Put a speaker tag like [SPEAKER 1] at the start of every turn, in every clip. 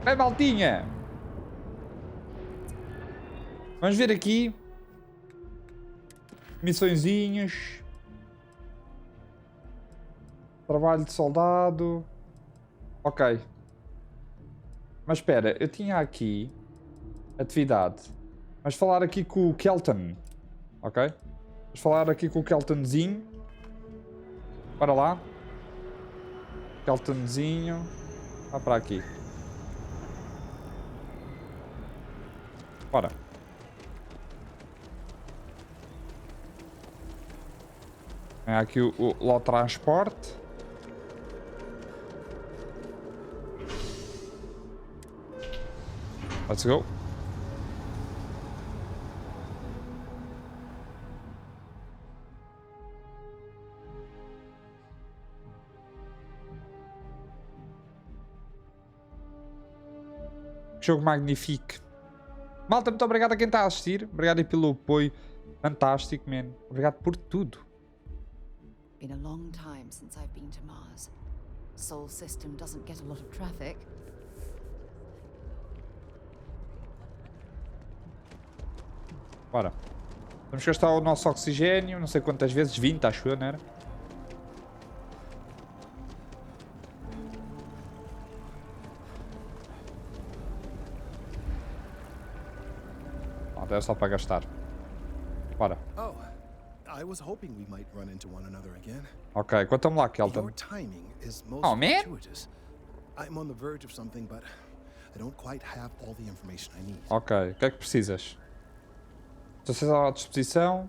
[SPEAKER 1] Vai, maltinha! Vamos ver aqui. Missõezinhas. Trabalho de soldado. Ok. Mas espera, eu tinha aqui atividade. Vamos falar aqui com o Kelton. Ok? Vamos falar aqui com o Keltonzinho. Para lá. Keltonzinho. Vá para aqui. Bora. É aqui o transporte. Let's go. Jogo magnífico. Malta, muito obrigado a quem está a assistir. Obrigado aí pelo apoio. Fantástico, man. Obrigado por tudo.
[SPEAKER 2] Been a long time since I've been to Mars. Sol system doesn't get a lot of traffic.
[SPEAKER 1] Bora. Vamos gastar o nosso oxigênio. Não sei quantas vezes. 20, acho eu, não era? É só para gastar. Bora.
[SPEAKER 3] Oh, I was hoping we might run into one another again.
[SPEAKER 1] Ok, conta-me lá, Kelton.
[SPEAKER 3] Your timing is most
[SPEAKER 1] Oh, man.
[SPEAKER 3] fortuitous. I'm on the verge of something, but I don't quite have all the information I need.
[SPEAKER 1] Ok, o que é que precisas? Estou à disposição.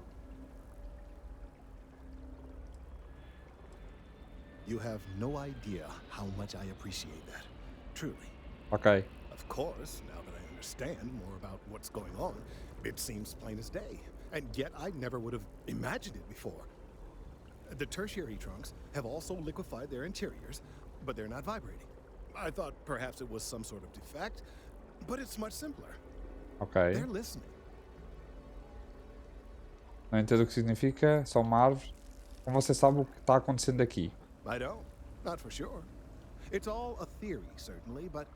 [SPEAKER 3] You have no idea how much I appreciate that. Truly.
[SPEAKER 1] Ok.
[SPEAKER 3] Of course, now that I understand more about what's going on, it seems plain as day. And yet I never would have imagined it before. The tertiary trunks have also liquefied their interiors, but they're not vibrating. I thought perhaps it was some sort of defect, but it's much simpler.
[SPEAKER 1] Ok.
[SPEAKER 3] They're listening.
[SPEAKER 1] Não entendo o que significa. Só uma árvore. Como você sabe o que está acontecendo aqui?
[SPEAKER 3] I don't. Not for sure. It's all a theory, certainly, but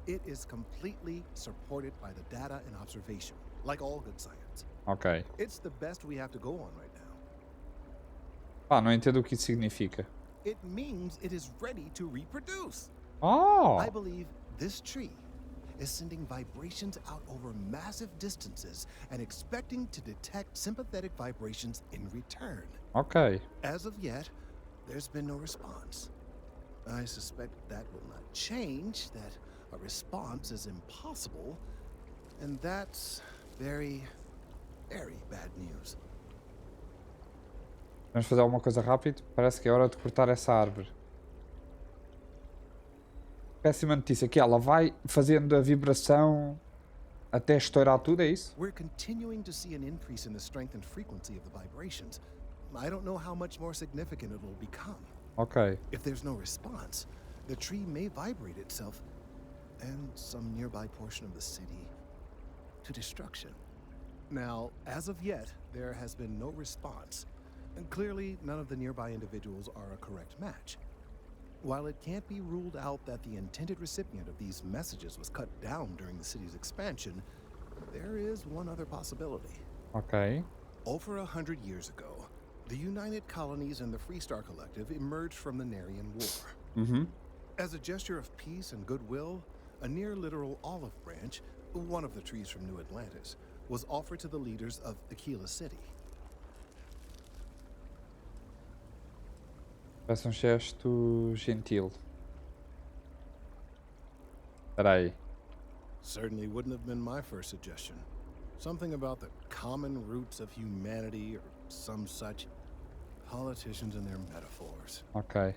[SPEAKER 3] it is completely supported by the data and observation, like all good science.
[SPEAKER 1] Ok.
[SPEAKER 3] It's the best we have to go on right now.
[SPEAKER 1] Ah, não entendo o que isso significa.
[SPEAKER 3] It means it is ready to reproduce.
[SPEAKER 1] Oh!
[SPEAKER 3] I believe this tree is sending vibrations out over massive distances and expecting to detect sympathetic vibrations in return.
[SPEAKER 1] Ok.
[SPEAKER 3] As of yet, there's been no response. I suspect that will not change, that a response is impossible, and that's very, very bad news.
[SPEAKER 1] Vamos fazer alguma coisa rápido? Parece que é hora de cortar essa árvore. Péssima notícia que ela vai fazendo a vibração até estourar tudo, é isso?
[SPEAKER 3] We're continuing to see an increase in the strength and frequency of the vibrations. I don't know how much more significant it will become.
[SPEAKER 1] Ok.
[SPEAKER 3] If there's no response, the tree may vibrate itself and some nearby portion of the city to destruction. Now, as of yet, there has been no response, and clearly none of the nearby individuals are a correct match. While it can't be ruled out that the intended recipient of these messages was cut down during the city's expansion, there is one other possibility.
[SPEAKER 1] Ok.
[SPEAKER 3] Over 100 years ago, the United Colonies and the Freestar Collective emerged from the Narian War. As a gesture of peace and goodwill, a near-literal olive branch, one of the trees from New Atlantis, was offered to the leaders of Aquila City.
[SPEAKER 1] Parece um gesto gentil. Espera aí.
[SPEAKER 3] Certainly wouldn't have been my first suggestion. Something about the common roots of humanity or some such. Politicians and their metaphors.
[SPEAKER 1] Ok.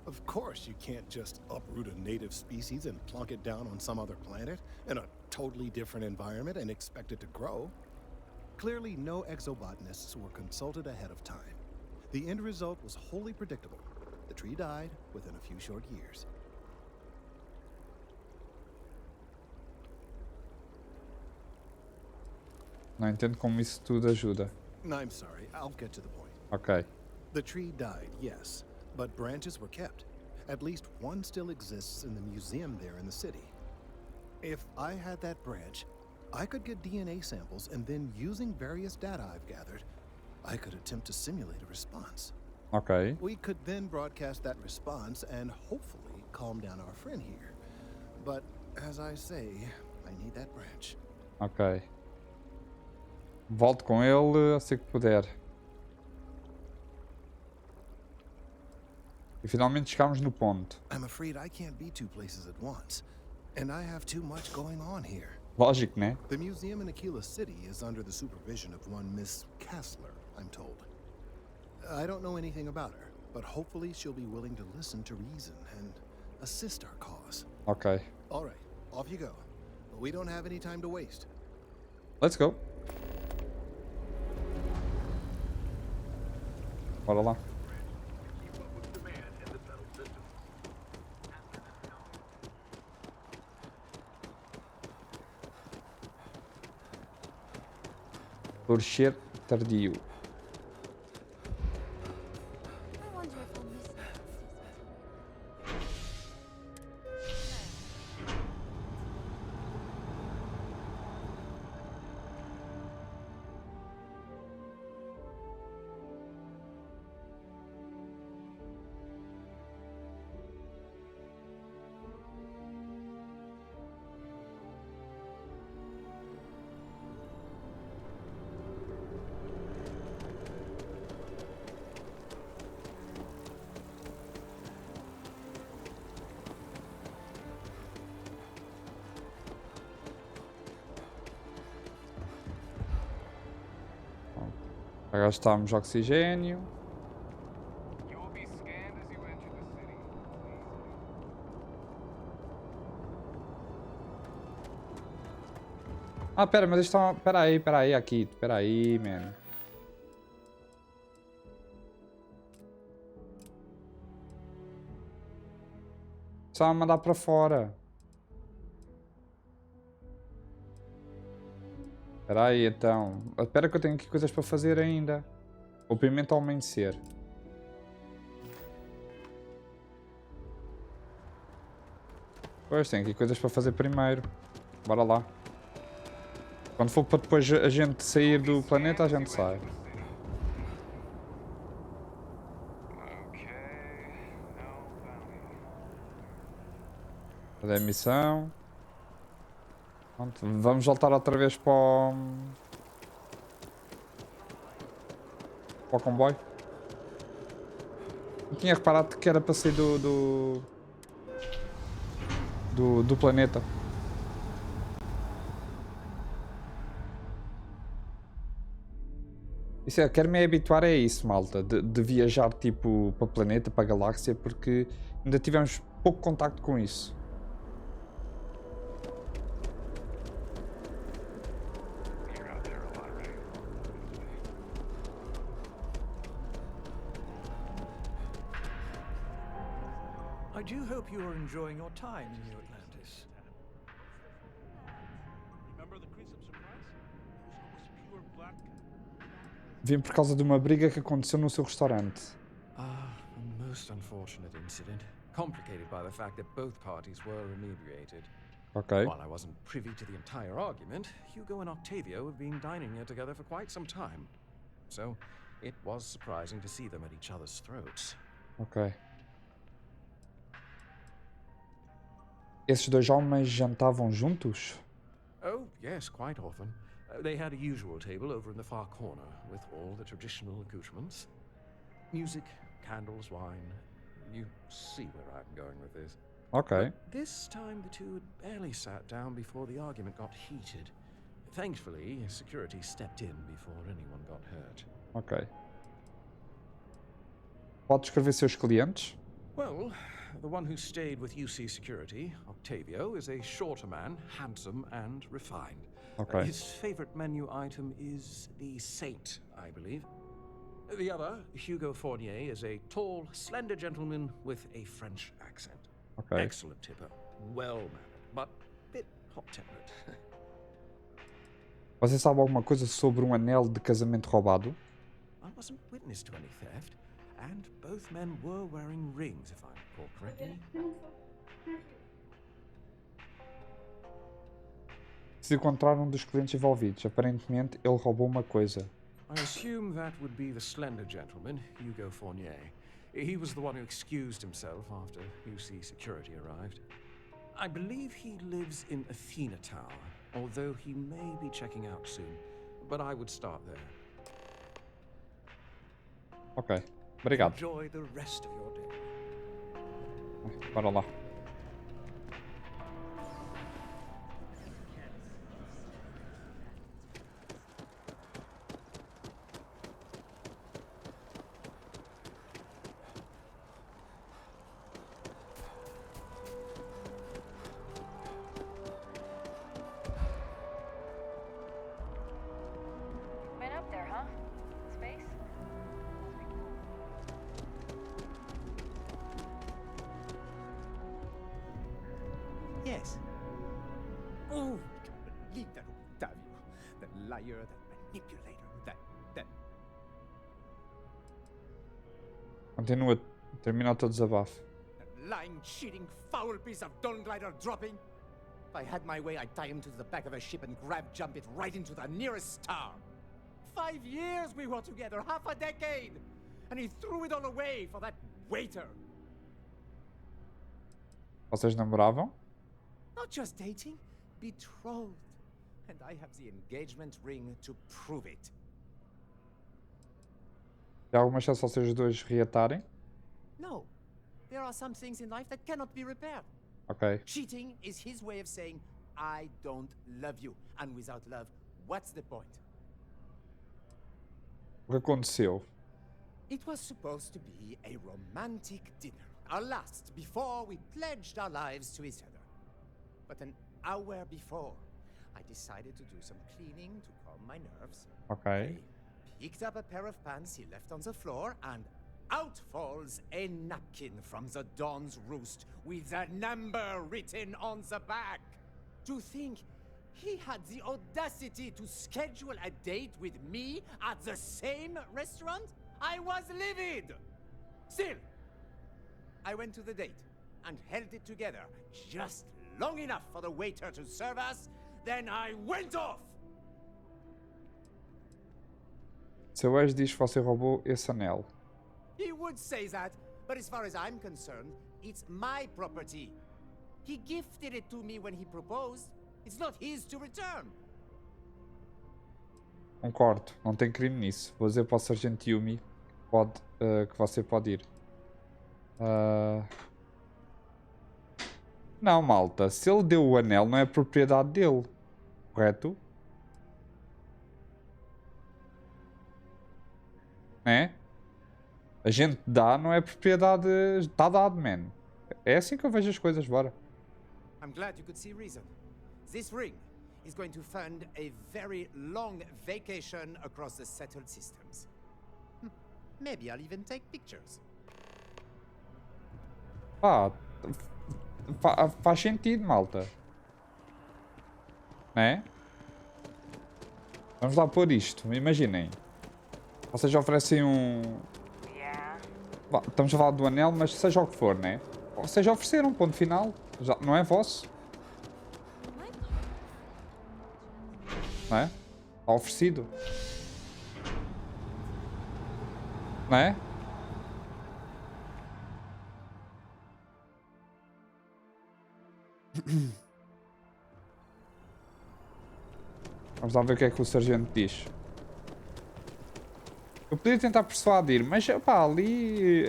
[SPEAKER 3] Of course, you can't just uproot a native species and plunk it down on some other planet in a totally different environment and expect it to grow. Clearly, no exobotanists were consulted ahead of time. The end result was wholly predictable. The tree died within a few short years.
[SPEAKER 1] Não entendo como isso tudo ajuda.
[SPEAKER 3] I'm sorry, I'll get to the point.
[SPEAKER 1] Ok.
[SPEAKER 3] The tree died, yes, but branches were kept. At least one still exists in the museum there in the city. If I had that branch, I could get DNA samples, and then using various data I've gathered, I could attempt to simulate a response.
[SPEAKER 1] Ok.
[SPEAKER 3] We could then broadcast that response and hopefully calm down our friend here. But as I say, I need that branch.
[SPEAKER 1] Ok. Volto com ele assim que puder. E finalmente chegámos no ponto.
[SPEAKER 3] I'm afraid I can't be two places at once, and I have too much going on here.
[SPEAKER 1] Lógico, né?
[SPEAKER 3] The museum in Aquila City is under the supervision of one Miss Kessler, I'm told. I don't know anything about her, but hopefully she'll be willing to listen to reason and assist our cause.
[SPEAKER 1] Ok.
[SPEAKER 3] All right, off you go. We don't have any time to waste.
[SPEAKER 1] Let's go. Bora lá. Florescer tardio.
[SPEAKER 2] I wonder if I'll miss it.
[SPEAKER 1] Já gastámos oxigênio.
[SPEAKER 4] You will be scanned as you enter the city.
[SPEAKER 1] Ah, pera, mas eles estão... Pera aí, AKITO. Pera aí, man. Só a mandar para fora. Espera aí, então. Espera que eu tenho aqui coisas para fazer ainda. O pimento ao amanhecer. Pois, tenho aqui coisas para fazer primeiro. Bora lá. Quando for para depois a gente sair do planeta, a gente sai. Fazer a missão. Pronto, vamos voltar outra vez para o comboio. Eu tinha reparado que era para sair do planeta. Isso é, quero me habituar a isso, malta, de viajar tipo para planeta, para galáxia, porque ainda tivemos pouco contacto com isso.
[SPEAKER 5] I do hope you are enjoying your time in New Atlantis.
[SPEAKER 4] Remember the Crie surprise? It was pure black.
[SPEAKER 1] Vim por causa de uma briga que aconteceu no seu restaurante.
[SPEAKER 5] Ah, a most unfortunate incident, complicated by the fact that both parties were inebriated.
[SPEAKER 1] Ok.
[SPEAKER 5] While I wasn't privy to the entire argument, Hugo and Octavio have been dining here together for quite some time. So, it was surprising to see them at each other's throats.
[SPEAKER 1] Ok. Esses dois homens jantavam juntos?
[SPEAKER 5] Oh, yes, quite often. They had a usual table over in the far corner, with all the traditional accoutrements. Music, candles, wine. You see where I'm going with this.
[SPEAKER 1] Ok.
[SPEAKER 5] But this time the two had barely sat down before the argument got heated. Thankfully, security stepped in before anyone got hurt.
[SPEAKER 1] Ok. Pode descrever seus clientes?
[SPEAKER 5] Well, the one who stayed with UC Security, Octavio, is a shorter man, handsome and refined.
[SPEAKER 1] Ok.
[SPEAKER 5] His favorite menu item is the Saint, I believe. The other, Hugo Fournier, is a tall, slender gentleman with a French accent.
[SPEAKER 1] Ok.
[SPEAKER 5] Excellent tipper, well-mannered, but a bit hot-tempered.
[SPEAKER 1] Você sabe alguma coisa sobre um anel de casamento roubado?
[SPEAKER 5] I wasn't witness to any theft, and both men were wearing rings, if I recall correctly.
[SPEAKER 1] Preciso encontrar um dos clientes envolvidos. Aparentemente, ele roubou uma coisa.
[SPEAKER 5] I assume that would be the slender gentleman, Hugo Fournier. He was the one who excused himself after UC security arrived. I believe he lives in Athena Tower, although he may be checking out soon. But I would start there.
[SPEAKER 1] Ok, obrigado.
[SPEAKER 5] Enjoy the rest of your day.
[SPEAKER 1] Bora lá.
[SPEAKER 6] Been up there, huh? Space?
[SPEAKER 7] Yes. Oh, I can't believe that Octavio. That liar, that manipulator, that...
[SPEAKER 1] Continua. Termina o teu desabafo.
[SPEAKER 7] That lying, cheating, foul piece of Dawn Glider dropping. If I had my way, I'd tie him to the back of a ship and jump it right into the nearest star. 5 years we were together, half a decade. And he threw it all away for that waiter.
[SPEAKER 1] Vocês namoravam?
[SPEAKER 7] Not just dating, betrothed. And I have the engagement ring to prove it.
[SPEAKER 1] Há alguma chance de vocês dois reatarem?
[SPEAKER 7] No. There are some things in life that cannot be repaired.
[SPEAKER 1] Ok.
[SPEAKER 7] Cheating is his way of saying, I don't love you. And without love, what's the point?
[SPEAKER 1] O que aconteceu?
[SPEAKER 7] It was supposed to be a romantic dinner. Our last, before we pledged our lives to each other. But an hour before, I decided to do some cleaning to calm my nerves.
[SPEAKER 1] Ok.
[SPEAKER 7] I picked up a pair of pants he left on the floor, and out falls a napkin from the Dawn's roost with a number written on the back. To think he had the audacity to schedule a date with me at the same restaurant? I was livid! Still, I went to the date and held it together just long enough for the waiter to serve us, then I went off!
[SPEAKER 1] Seu ex diz que você roubou esse anel.
[SPEAKER 7] He would say that, but as far as I'm concerned, it's my property. He gifted it to me when he proposed. It's not his to return.
[SPEAKER 1] Concordo, não tem crime nisso. Vou dizer para o Sargento Yumi que você pode ir. Não, malta. Se ele deu o anel, não é propriedade dele. Correto? Né? A gente dá, não é propriedade. Está dado, man. É assim que eu vejo as coisas, bora.
[SPEAKER 7] I'm glad you could see reason. This ring is going to fund a very long vacation across the settled systems. Maybe I'll even take pictures.
[SPEAKER 1] Pá, faz sentido, malta. Né? Vamos lá pôr isto. Imaginem. Vocês oferecem um... Vá, estamos a falar do anel, mas seja o que for, né? Vocês já ofereceram, ponto final. Já, não é vosso. Não é? Está oferecido. Não é? Vamos lá ver o que é que o sargento diz. Eu podia tentar persuadir, mas pá, ali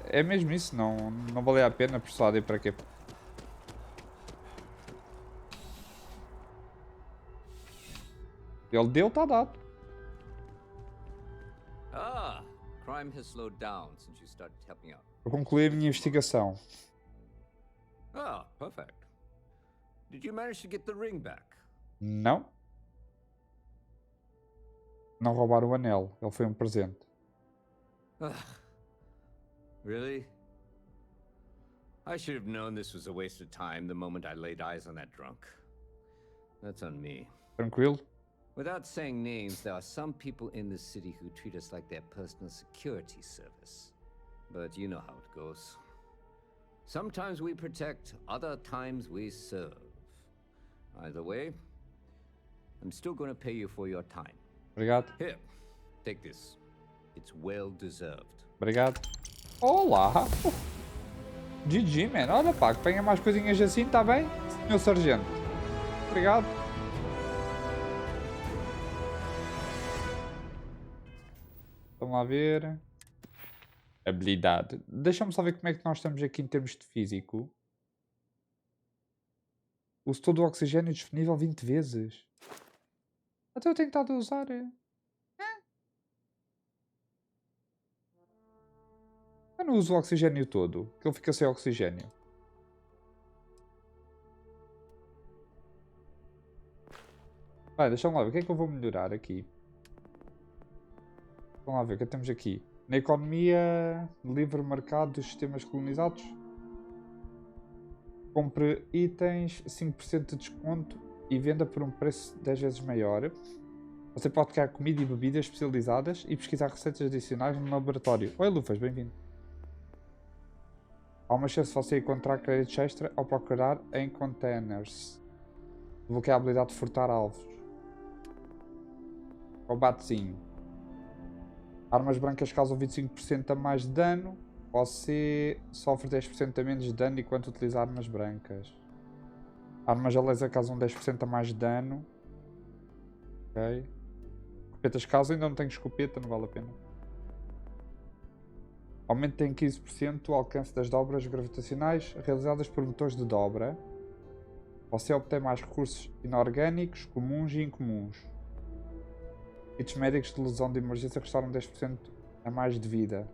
[SPEAKER 1] é mesmo isso, não valia a pena persuadir para quê? Ele deu, está dado.
[SPEAKER 8] Ah, crime has slowed down since you started helping out.
[SPEAKER 1] Eu concluí a minha investigação.
[SPEAKER 8] Ah, perfect. Did you manage to get the ring back?
[SPEAKER 1] Não. Não roubaram o anel, ele foi um presente.
[SPEAKER 8] Really? I should have known this was a waste of time the moment I laid eyes on that drunk. That's on me.
[SPEAKER 1] Tranquilo?
[SPEAKER 8] Without saying names, there are some people in this city who treat us like their personal security service. But you know how it goes. Sometimes we protect, other times we serve. Either way, I'm still going to pay you for your time.
[SPEAKER 1] Obrigado.
[SPEAKER 8] Here, take this. It's well deserved.
[SPEAKER 1] Obrigado. Olá. GG, man. Olha pá, que venha mais coisinhas assim, tá bem? Senhor Sargento. Obrigado. Vamos lá ver. Habilidade. Deixa-me só ver como é que nós estamos aqui em termos de físico. Uso todo o oxigênio disponível 20 vezes. Até eu tenho estado a usar. Eu não uso o oxigênio todo, que ele fica sem oxigênio. Vai, deixa-me lá ver. O que é que eu vou melhorar aqui? Vamos lá ver o que temos aqui. Na economia, livre mercado dos sistemas colonizados. Compre itens, 5% de desconto e venda por um preço 10 vezes maior. Você pode criar comida e bebidas especializadas e pesquisar receitas adicionais no laboratório. Oi, Lufas, bem-vindo. Há uma chance de você encontrar créditos extra ao procurar em containers. Bloqueia a habilidade de furtar alvos. Combatezinho. Armas brancas causam 25% a mais de dano. Você sofre 10% a menos de dano enquanto utiliza armas brancas. Armas a laser causam 10% a mais de dano. Ok. Escopetas causam, ainda não tenho escopeta, não vale a pena. Aumenta em 15% o alcance das dobras gravitacionais realizadas por motores de dobra. Você obtém mais recursos inorgânicos, comuns e incomuns. Kits médicos de lesão de emergência restauram 10% a mais de vida.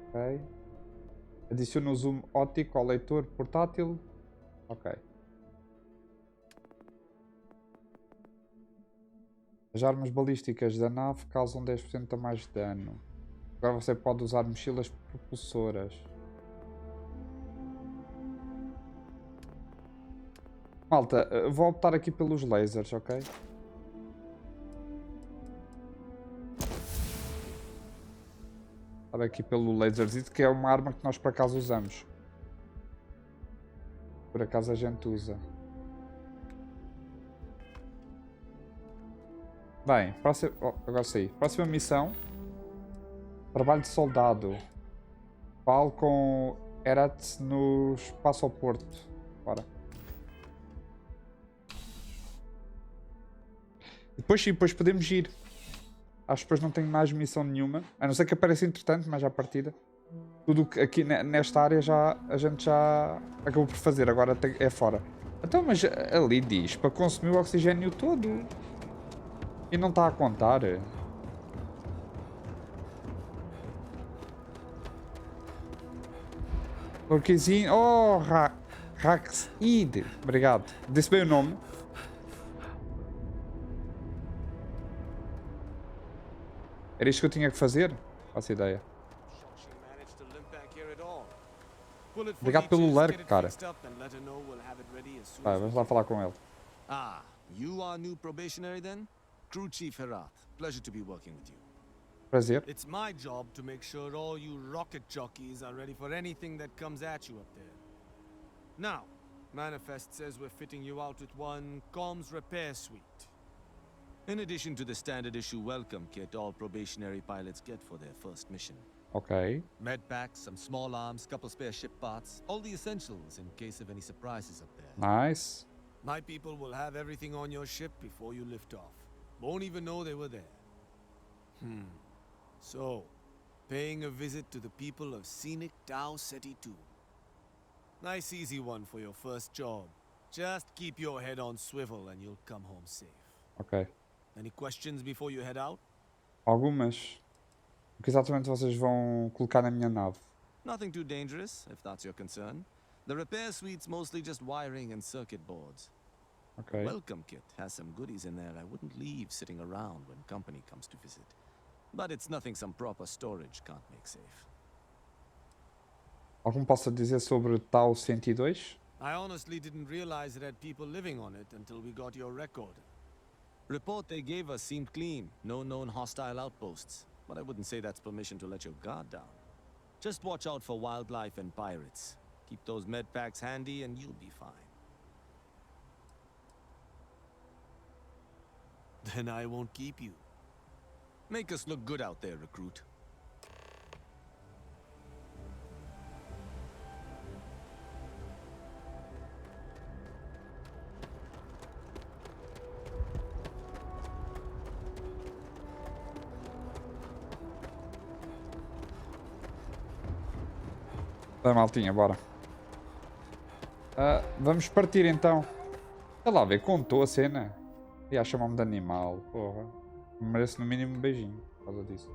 [SPEAKER 1] Ok. Adiciona o zoom óptico ao leitor portátil. Ok. As armas balísticas da nave causam 10% a mais de dano. Agora você pode usar mochilas propulsoras. Malta, vou optar aqui pelos lasers, ok? Optar aqui pelo laserzito, que é uma arma que nós por acaso usamos. Por acaso a gente usa. Bem, próxima, agora sim. Próxima missão. Trabalho de soldado. Falo com Erat no espaço ao Porto. Bora. Depois podemos ir. Acho que depois não tenho mais missão nenhuma. A não ser que apareça entretanto, mas à partida. Tudo que aqui nesta área a gente já acabou por fazer. Agora é fora. Então, mas ali diz para consumir o oxigênio todo. E não está a contar. Porquezinho. Oh, Raxid. Obrigado. Disse bem o nome. Era isto que eu tinha que fazer? Faço ideia. Obrigado pelo lurk, cara. Vai, vamos lá falar com ele.
[SPEAKER 9] Ah, you are new probationary then? Crew Chief Herat. Pleasure to be working with you.
[SPEAKER 1] Prazer.
[SPEAKER 9] It's my job to make sure all you rocket jockeys are ready for anything that comes at you up there. Now, Manifest says we're fitting you out with one comms repair suite. In addition to the standard issue welcome kit all probationary pilots get for their first mission.
[SPEAKER 1] Ok.
[SPEAKER 9] Med packs, some small arms, couple spare ship parts, all the essentials in case of any surprises up there.
[SPEAKER 1] Nice.
[SPEAKER 9] My people will have everything on your ship before you lift off. Won't even know they were there. So, paying a visit to the people of scenic Tau Ceti 2. Nice easy one for your first job. Just keep your head on swivel and you'll come home safe.
[SPEAKER 1] Ok.
[SPEAKER 9] Any questions before you head out?
[SPEAKER 1] Algumas. O que exatamente vocês vão colocar na minha nave?
[SPEAKER 9] Nothing too dangerous, if that's your concern. The repair suite's mostly just wiring and circuit boards.
[SPEAKER 1] Ok.
[SPEAKER 9] Welcome kit has some goodies in there I wouldn't leave sitting around when company comes to visit. But it's nothing some proper storage can't make safe.
[SPEAKER 1] Algum possa dizer sobre Tau 102?
[SPEAKER 9] I honestly didn't realize it had people living on it until we got your record. Report they gave us seemed clean, no known hostile outposts. But I wouldn't say that's permission to let your guard down. Just watch out for wildlife and pirates. Keep those med packs handy and you'll be fine. then I won't keep you. Make us look good out there, recruit.
[SPEAKER 1] Tá, maltinha, bora. Vamos partir então. Sei lá, ver, contou a cena. E a chamar-me de animal. Porra. Merece no mínimo um beijinho por causa disso.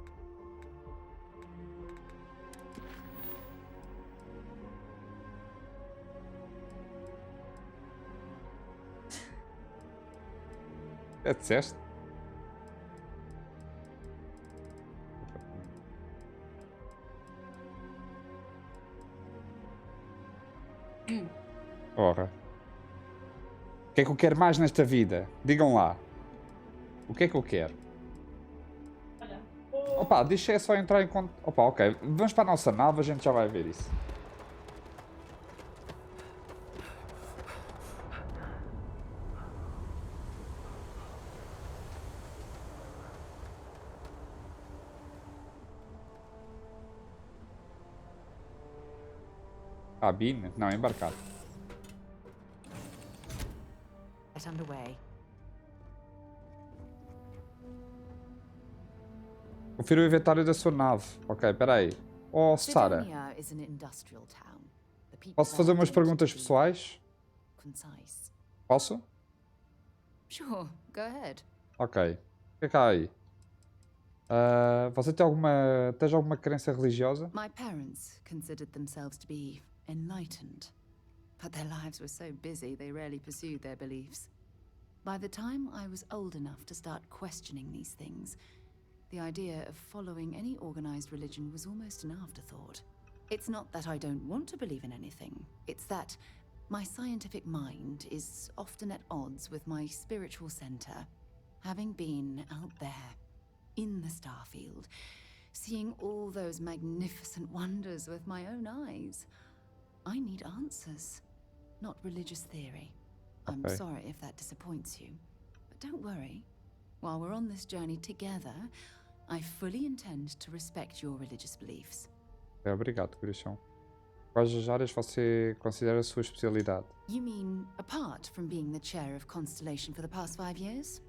[SPEAKER 1] É, disseste? Porra. O que é que eu quero mais nesta vida? Digam lá. O que é que eu quero? Opa, deixa é só entrar em conta. Opa, ok. Vamos para a nossa nave, a gente já vai ver isso. Cabine? Não, embarcar.
[SPEAKER 2] Get underway.
[SPEAKER 1] Confira o inventário da sua nave. Ok, peraí. Oh, Sara.
[SPEAKER 2] Sidonia is an industrial town. The people
[SPEAKER 1] Posso fazer
[SPEAKER 2] there
[SPEAKER 1] umas
[SPEAKER 2] tend
[SPEAKER 1] perguntas
[SPEAKER 2] to be
[SPEAKER 1] pessoais?
[SPEAKER 2] concise.
[SPEAKER 1] Posso?
[SPEAKER 2] Sure, go ahead.
[SPEAKER 1] Ok. O que é que há aí? Você tem alguma crença religiosa?
[SPEAKER 2] My parents considered themselves to be enlightened, but their lives were so busy they rarely pursued their beliefs. By the time I was old enough to start questioning these things, the idea of following any organized religion was almost an afterthought. It's not that I don't want to believe in anything, it's that my scientific mind is often at odds with my spiritual center. Having been out there, in the Starfield, seeing all those magnificent wonders with my own eyes, I need answers, not religious theory. I'm
[SPEAKER 1] Okay.
[SPEAKER 2] sorry if that disappoints you, but don't worry. While we're on this journey together, I fully intend to respect your religious beliefs.
[SPEAKER 1] Obrigado, Cristian. Quais as áreas você considera a sua especialidade?
[SPEAKER 2] You mean apart from being the chair of Constellation for the past 5 years?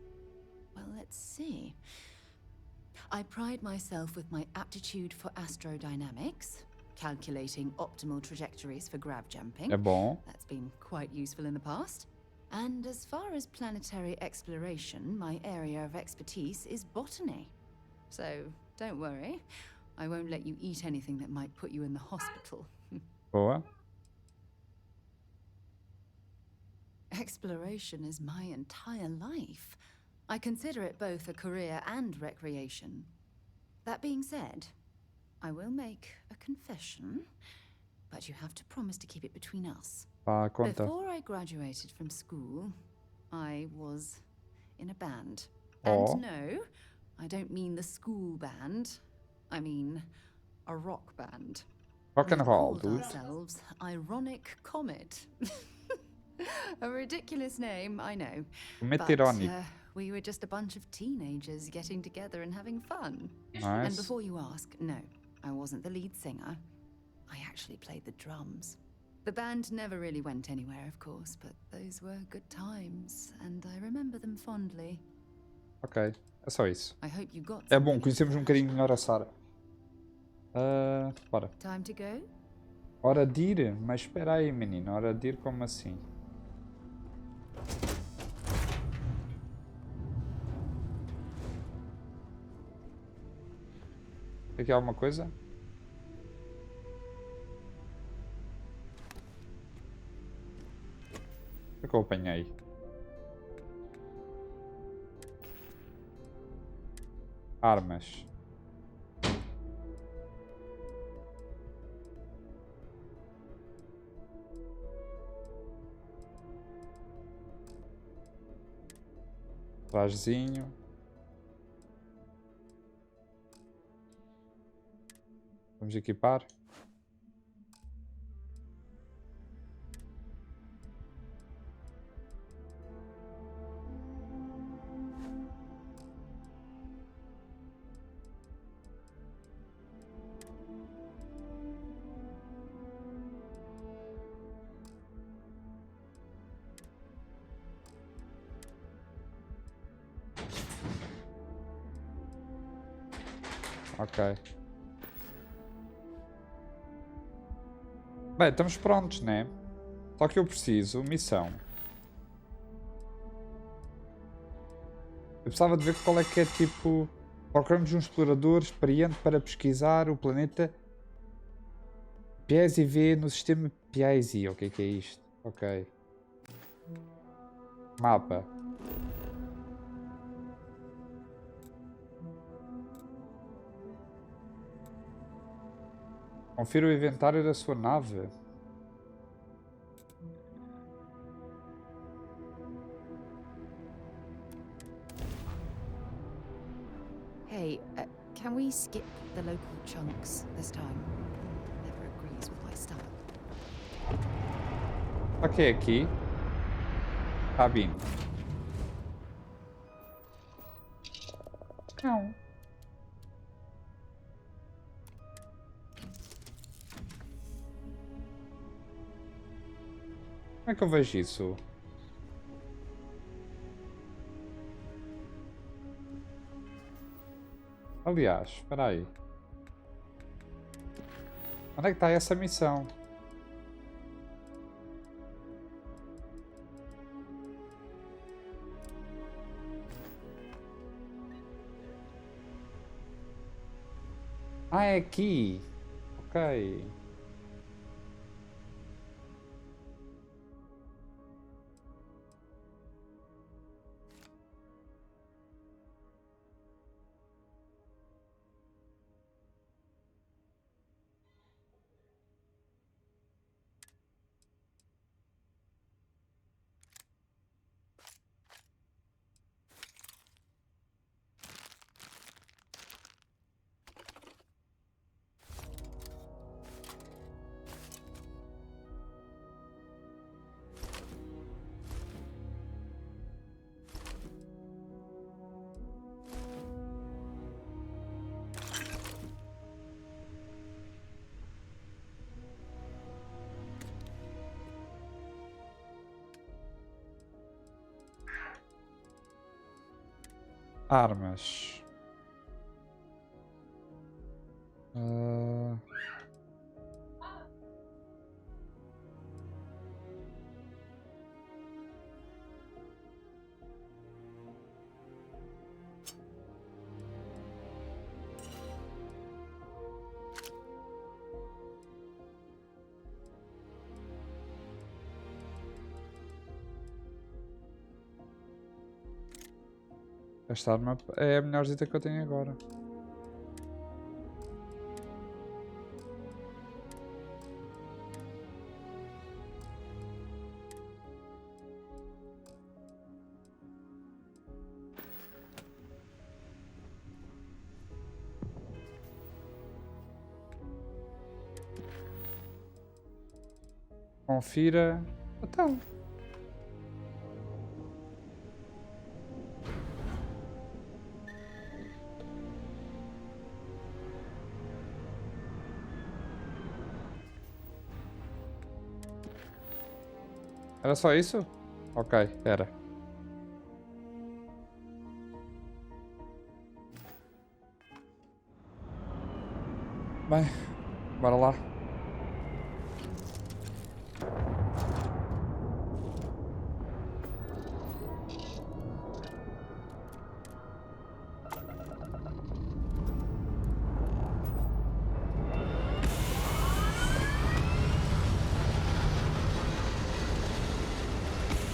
[SPEAKER 2] Well, let's see. I pride myself with my aptitude for astrodynamics, calculating optimal trajectories for grav jumping.
[SPEAKER 1] É bom.
[SPEAKER 2] That's been quite useful in the past. And as far as planetary exploration, my area of expertise is botany. So, don't worry. I won't let you eat anything that might put you in the hospital.
[SPEAKER 1] Boa.
[SPEAKER 2] Exploration is my entire life. I consider it both a career and recreation. That being said, I will make a confession, but you have to promise to keep it between us.
[SPEAKER 1] Conta.
[SPEAKER 2] Before I graduated from school, I was in a band.
[SPEAKER 1] Oh.
[SPEAKER 2] And no, I don't mean the school band. I mean a rock band.
[SPEAKER 1] Rock and
[SPEAKER 2] We
[SPEAKER 1] roll,
[SPEAKER 2] called
[SPEAKER 1] dude.
[SPEAKER 2] ourselves Ironic Comet. A ridiculous name, I know.
[SPEAKER 1] Comet
[SPEAKER 2] But,
[SPEAKER 1] irónico.
[SPEAKER 2] we were just a bunch of teenagers getting together and having fun. And
[SPEAKER 1] Nice.
[SPEAKER 2] before you ask, no, I wasn't the lead singer. I actually played the drums. The band never really went anywhere, of course, but those were good times, and I remember them fondly.
[SPEAKER 1] Ok. É só isso.
[SPEAKER 2] I hope you got
[SPEAKER 1] É bom,
[SPEAKER 2] something
[SPEAKER 1] conhecemos um
[SPEAKER 2] out of
[SPEAKER 1] bocadinho melhor a Sara. Bora.
[SPEAKER 2] that. Time to go?
[SPEAKER 1] Hora de ir? Mas espera aí, menino. Hora de ir como assim? Aqui há alguma coisa? O que é que eu apanhei? Armas. Trajezinho. Vamos equipar. Ok. Bem, estamos prontos, né? Só que eu preciso, missão. Eu precisava de ver qual é que é tipo... Procuramos um explorador experiente para pesquisar o planeta PSIV no sistema PSI. O que é isto? Ok. Mapa. Confira o inventário da sua nave.
[SPEAKER 2] Hey, can we skip the local chunks this time? Never agrees with my style.
[SPEAKER 1] Ok, aqui. Cabine. Não. Como é que eu vejo isso? Aliás, espera aí. Onde é que está essa missão? Ah, é aqui. Ok. Armas. Esta arma é a melhor zita que eu tenho agora. Confira. Então. Era só isso? Ok, era. Bem, bora lá.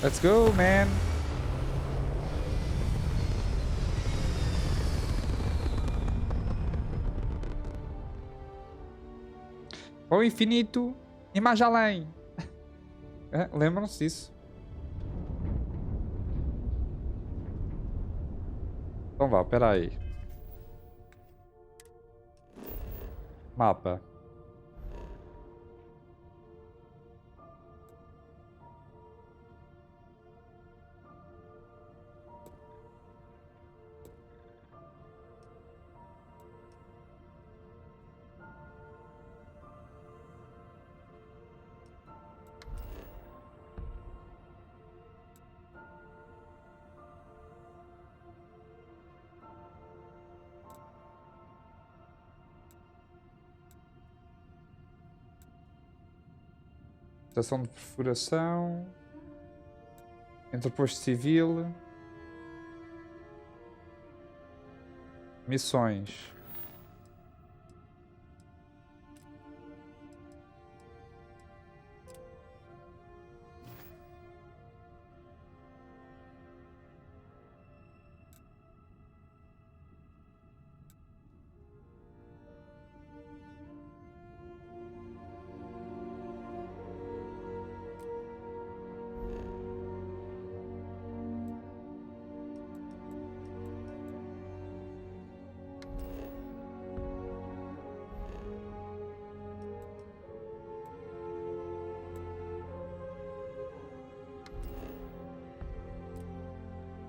[SPEAKER 1] Let's go, man. Ao infinito e mais além. Lembram-se disso? Então vá, espera aí. Mapa. Estação de perfuração. Entreposto civil. Missões.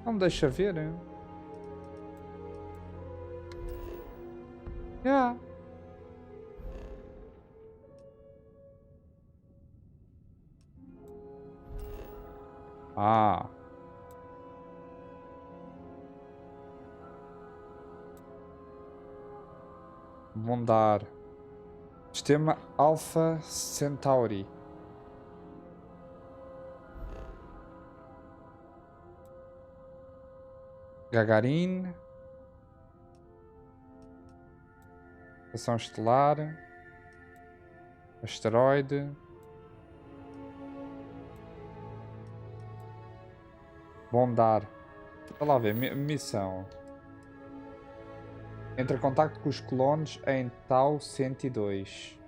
[SPEAKER 1] Não me deixa ver. Hein? Yeah. Ah. Bondar. Sistema Alpha Centauri. Gagarin. Estação estelar. Asteroide. Bondar. Está lá a ver. Missão. Entra em contacto com os colonos em Tau 102.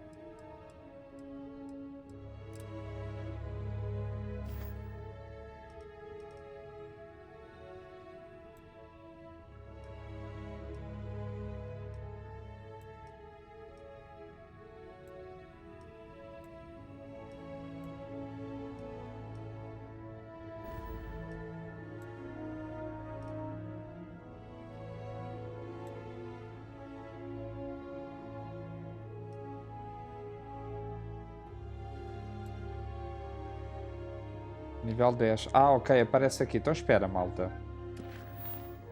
[SPEAKER 1] Nível 10. Ah, ok, aparece aqui. Então espera, malta.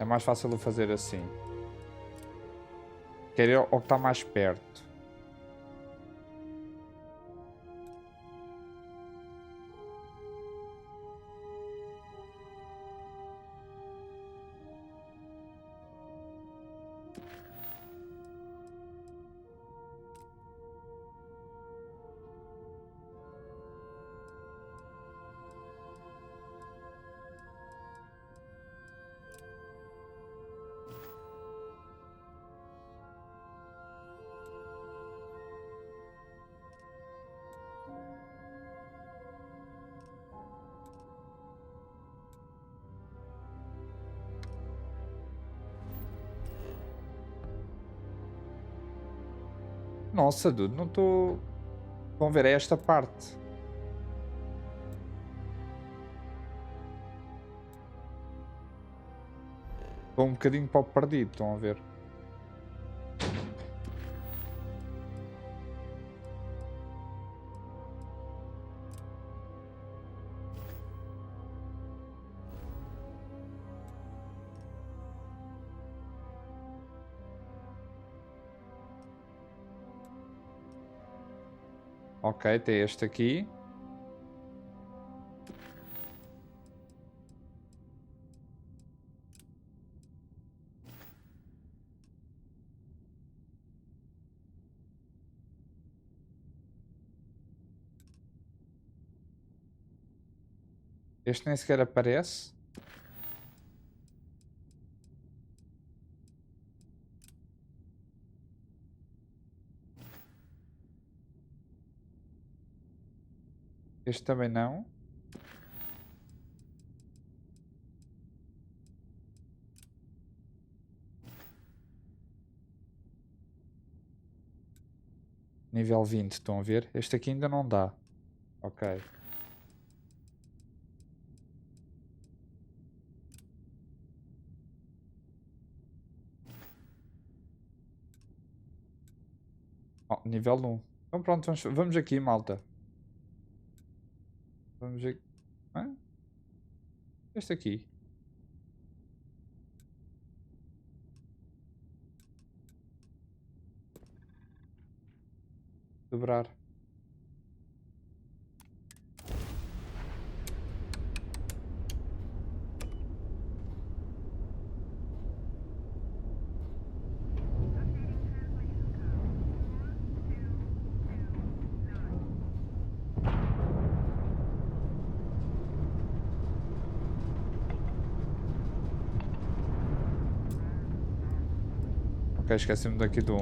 [SPEAKER 1] É mais fácil de fazer assim. Quero ir ao que está mais perto. Nossa, dude, não estou... Vão ver, é esta parte. Estou um bocadinho para o perdido, estão a ver? Ok, tem este aqui. Este nem sequer aparece. Este também não. Nível 20, estão a ver? Este aqui ainda não dá. Ok. Oh, nível 1. Então pronto, vamos aqui, malta. Vamos aqui. Hã? Este aqui. Dobrar. Ok, esqueci-me daqui do...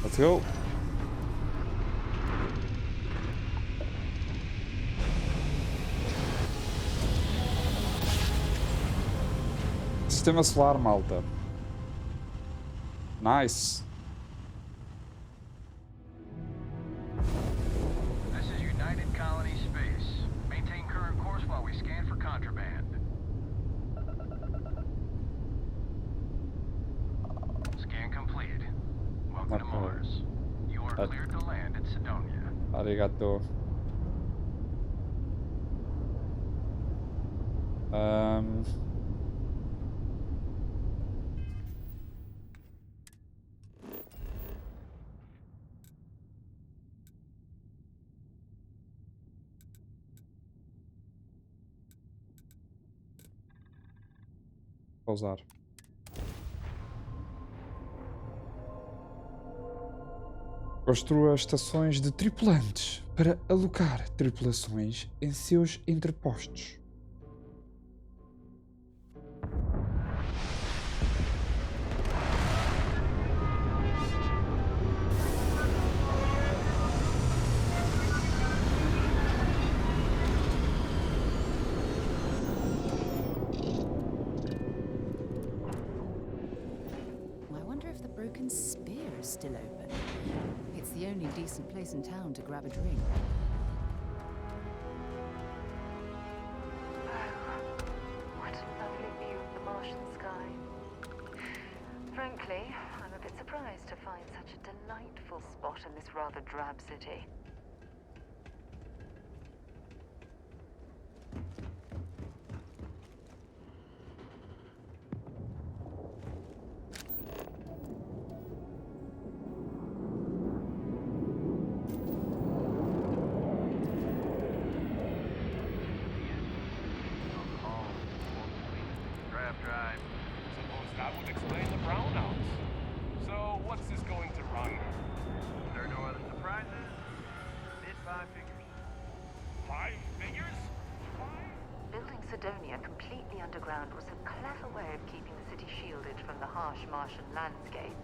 [SPEAKER 1] Let's go. Sistema solar, malta. Nice.
[SPEAKER 4] This is United Colony Space. Maintain current course while we scan for contraband. Scan completed. Welcome to Mars. You are cleared to land at Sidonia.
[SPEAKER 1] Arigato. Pausar. Construa estações de tripulantes para alocar tripulações em seus entrepostos.
[SPEAKER 2] I wonder if the broken spear is still open. It's the only decent place in town to grab a drink.
[SPEAKER 6] What a lovely view of the Martian sky. Frankly, I'm a bit surprised to find such a delightful spot in this rather drab city.
[SPEAKER 4] Draft drive. Suppose that would explain the brownouts. So, what's this going to run? There are no other surprises? Mid 5 figures. 5 figures?
[SPEAKER 6] Building Sidonia completely underground was a clever way of keeping the city shielded from the harsh Martian landscape.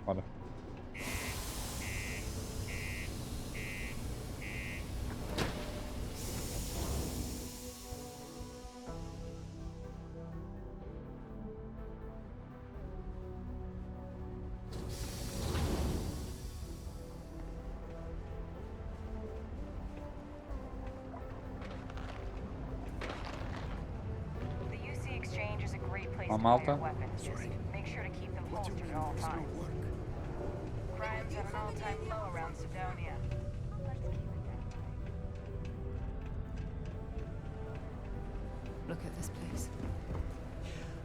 [SPEAKER 1] Bora.
[SPEAKER 6] The UC exchange is a great place
[SPEAKER 1] Uma
[SPEAKER 6] to
[SPEAKER 1] malta.
[SPEAKER 6] hire weapons. Just make sure to keep them holstered at all times. Crime's at an all-time low around Sidonia. Let's keep it that way.
[SPEAKER 2] Look at this place.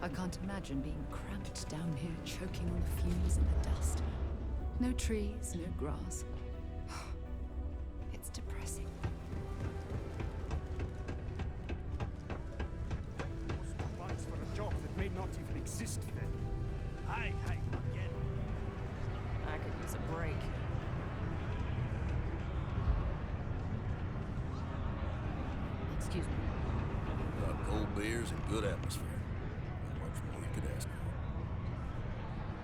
[SPEAKER 2] I can't imagine being cramped down here, choking on the fumes and the dust. No trees, no grass. It's depressing.
[SPEAKER 9] Once for a job that may not even exist then. Hi, again.
[SPEAKER 2] I could use a break. Excuse me.
[SPEAKER 10] Cold beers and good atmosphere. Not much more you could ask for.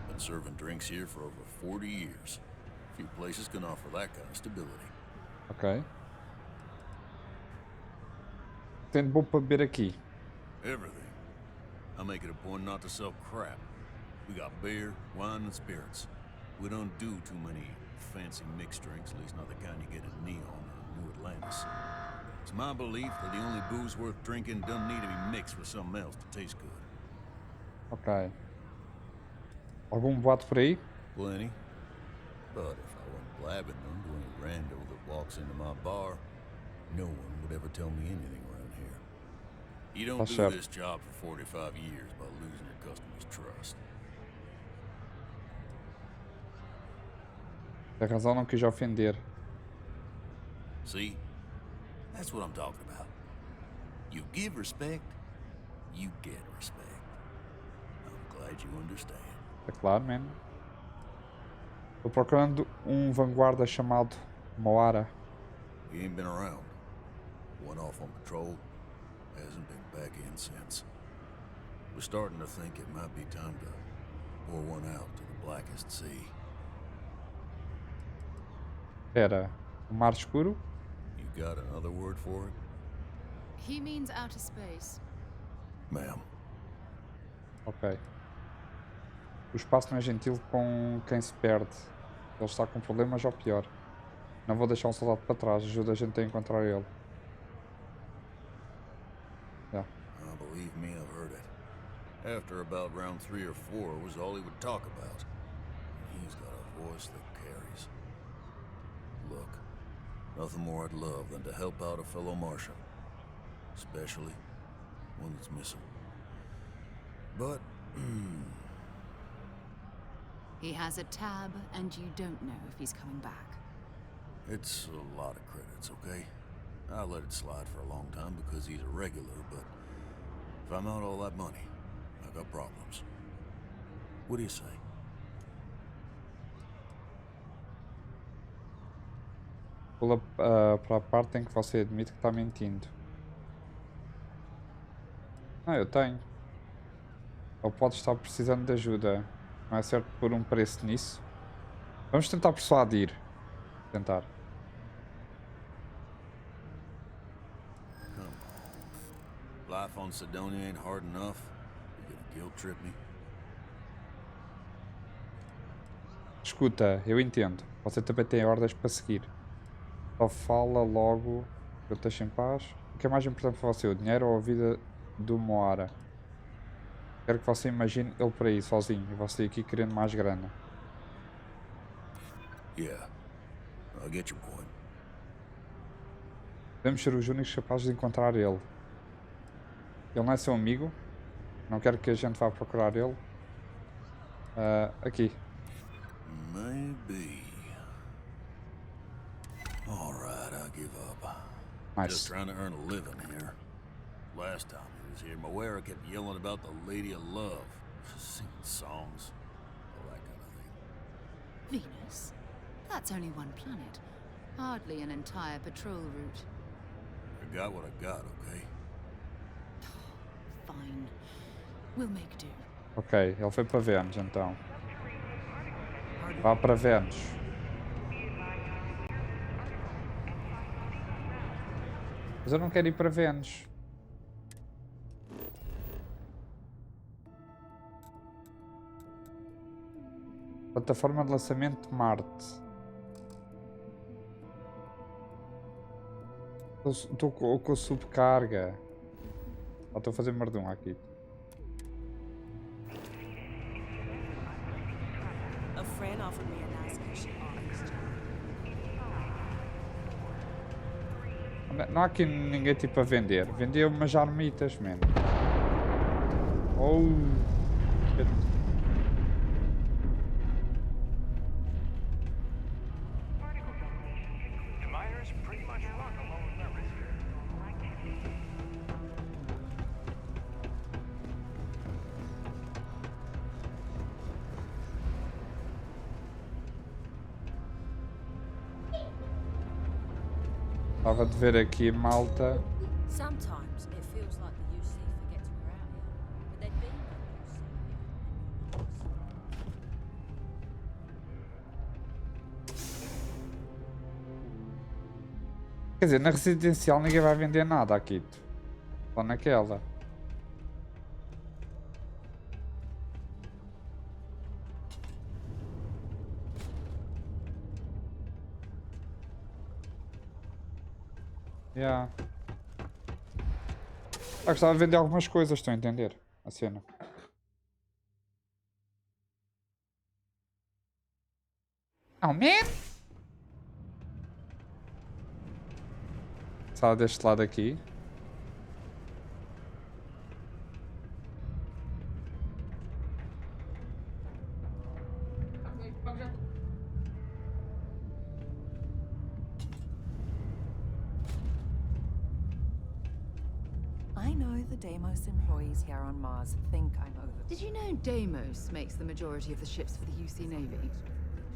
[SPEAKER 10] Been serving drinks here for over 40 years. Few places can offer that kind of stability.
[SPEAKER 1] Ok. Tem de bom para beber aqui.
[SPEAKER 10] Everything. I make it a point not to sell crap. We got beer, wine, and spirits. We don't do too many fancy mixed drinks, at least not the kind you get at Neon or New Atlantis. It's my belief that the only booze worth drinking doesn't need to be mixed with something else to taste good.
[SPEAKER 1] Ok. Algum boato por aí?
[SPEAKER 10] Plenty. But if I went blabbing them to any rando that walks into my bar, no one would ever tell me anything around here. You don't
[SPEAKER 1] That's
[SPEAKER 10] do
[SPEAKER 1] fair.
[SPEAKER 10] this job for 45 years by losing your customers' trust.
[SPEAKER 1] Tem razão, não quis ofender.
[SPEAKER 10] See? That's what I'm talking about. You give respect, you get respect. I'm glad you understand.
[SPEAKER 1] É claro, man. Estou procurando um vanguarda chamado Moara.
[SPEAKER 10] He ain't been around. Went off on patrol. Hasn't been back in since. We're starting to think it might be time to pour one out to the blackest sea.
[SPEAKER 1] Espera, o mar escuro?
[SPEAKER 10] You got another word for it?
[SPEAKER 2] He means outer space.
[SPEAKER 10] Ma'am.
[SPEAKER 1] Ok. O espaço não é gentil com quem se perde. Ele está com problemas ou pior. Não vou deixar um soldado para trás. Ajuda a gente a encontrar ele. Yeah.
[SPEAKER 10] Oh, believe me, I've heard it. After about round 3 or 4 was all he would talk about. He's got a voice that carries. Look, nothing more I'd love than to help out a fellow Martian. Especially one that's missing. But,
[SPEAKER 2] He has a tab, and you don't know if he's coming back.
[SPEAKER 10] it's a lot of credits, okay? I let it slide for a long time because he's a regular, but if I'm out all that money, I got problems. What do you say?
[SPEAKER 1] Pula para a parte em que você admite que está mentindo. Ah, eu tenho. Ele pode estar precisando de ajuda. Não é certo pôr um preço nisso? Vamos tentar persuadir. Tentar.
[SPEAKER 10] Come on. Life on Sidonia ain't hard enough. You gonna guilt trip me?
[SPEAKER 1] Escuta, eu entendo. Você também tem ordens para seguir. Só fala logo que eu te deixo em paz. O que é mais importante para você, o dinheiro ou a vida do Moara? Quero que você imagine ele por aí, sozinho, e você aqui querendo mais grana.
[SPEAKER 10] Yeah, I get your point.
[SPEAKER 1] Devemos ser os únicos capazes de encontrar ele. Ele não é seu amigo? Não quero que a gente vá procurar ele? Aqui.
[SPEAKER 10] Maybe. Alright, I'll give up.
[SPEAKER 1] Nice.
[SPEAKER 10] Just trying to earn a living here. Last time he was here, Moira kept yelling about the Lady of Love. Singing songs. All that kind of thing.
[SPEAKER 2] Venus? That's only one planet. Hardly an entire patrol route.
[SPEAKER 10] I got what I got, okay?
[SPEAKER 2] Fine. We'll make do.
[SPEAKER 1] Ok, ele foi para Vênus então. Vá para Vênus. Mas eu não quero ir para Vênus. Plataforma de lançamento de Marte. Estou com subcarga. Estou a fazer merdum aqui.
[SPEAKER 11] A friend offered me a nice cushion honest.
[SPEAKER 1] Não há aqui ninguém tipo a vender. Vendeu umas armitas, mano. Oh. Shit.
[SPEAKER 4] The miners pretty much rock along with their risk.
[SPEAKER 1] Estava de ver aqui, malta.
[SPEAKER 11] Sometimes it feels like the UC forgets we're out here, but they'd be no
[SPEAKER 1] Quer dizer, na residencial ninguém vai vender nada aqui. Só naquela. Yeah. Gostava de vender algumas coisas, estão a entender? A cena. Oh man! Sala deste lado aqui.
[SPEAKER 11] I know the Deimos employees here on Mars think I'm over.
[SPEAKER 2] Did you know Deimos makes the majority of the ships for the UC Navy?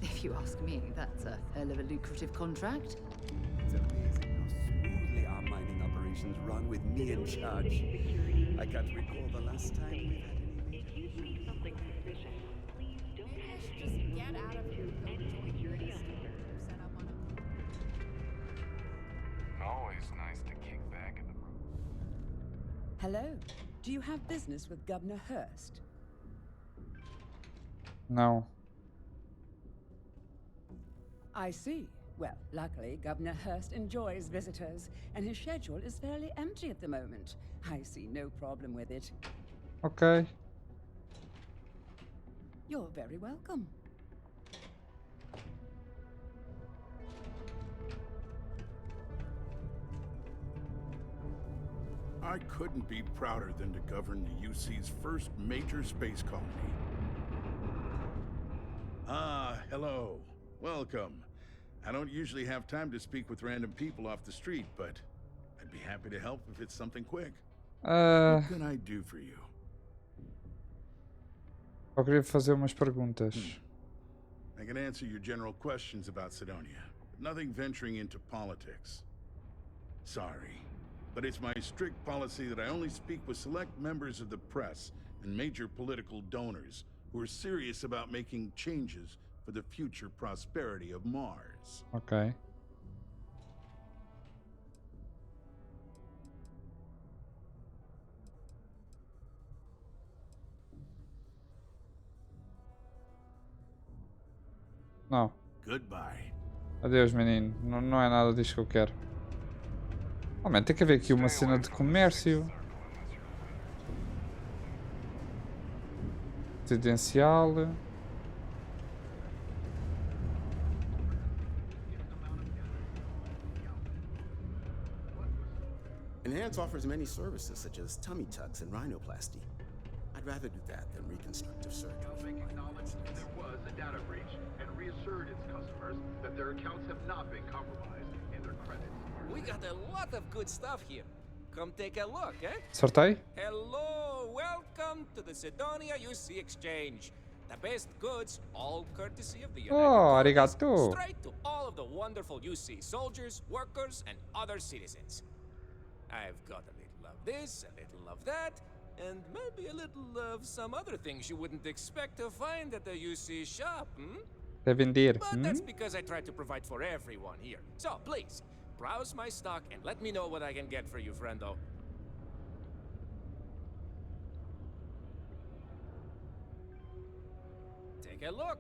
[SPEAKER 2] If you ask me, that's a hell of a lucrative contract.
[SPEAKER 12] It's amazing how smoothly our mining operations run with me in charge. I can't recall the last time we've had any major...
[SPEAKER 11] Maybe I should just get out of here and go join Bethesda. Set up on a...
[SPEAKER 4] Always nice to kick back in the room.
[SPEAKER 13] Hello. Do you have business with Governor Hurst?
[SPEAKER 1] Não.
[SPEAKER 13] I see. Well, luckily, Governor Hurst enjoys visitors, and his schedule is fairly empty at the moment. I see no problem with it.
[SPEAKER 1] Ok.
[SPEAKER 13] You're very welcome.
[SPEAKER 10] I couldn't be prouder than to govern the UC's first major space colony. Ah, hello. Welcome. I don't usually have time to speak with random people off the street, but I'd be happy to help if it's something quick. What can I do for you?
[SPEAKER 1] Eu queria fazer umas perguntas.
[SPEAKER 10] I can answer your general questions about Sidonia, but nothing venturing into politics. Sorry, but it's my strict policy that I only speak with select members of the press and major political donors who are serious about making changes for the future prosperity of Mars.
[SPEAKER 1] Ok. Não.
[SPEAKER 10] Goodbye.
[SPEAKER 1] Adeus, menino. Não, não é nada disto que eu quero. Oh, man, tem que haver aqui uma cena de comércio. Residencial.
[SPEAKER 12] Enhance offers many services such as tummy tucks and rhinoplasty. I'd rather do that than reconstructive surgery.
[SPEAKER 14] Acknowledged there was a data breach and reassured its customers that their accounts have not been compromised and their credits are...
[SPEAKER 7] We got a lot of good stuff here. Come take a look, eh?
[SPEAKER 1] Acertei?
[SPEAKER 7] Hello, welcome to the Sidonia UC Exchange. The best goods, all courtesy of the United
[SPEAKER 1] Oh,
[SPEAKER 7] Colonies,
[SPEAKER 1] arigato.
[SPEAKER 7] straight to all of the wonderful UC soldiers, workers, and other citizens. I've got a little of this, a little of that, and maybe a little of some other things you wouldn't expect to find at the UC shop,
[SPEAKER 1] Para vender.
[SPEAKER 7] But that's because I try to provide for everyone here. So, please, browse my stock and let me know what I can get for you, friendo. Take a look.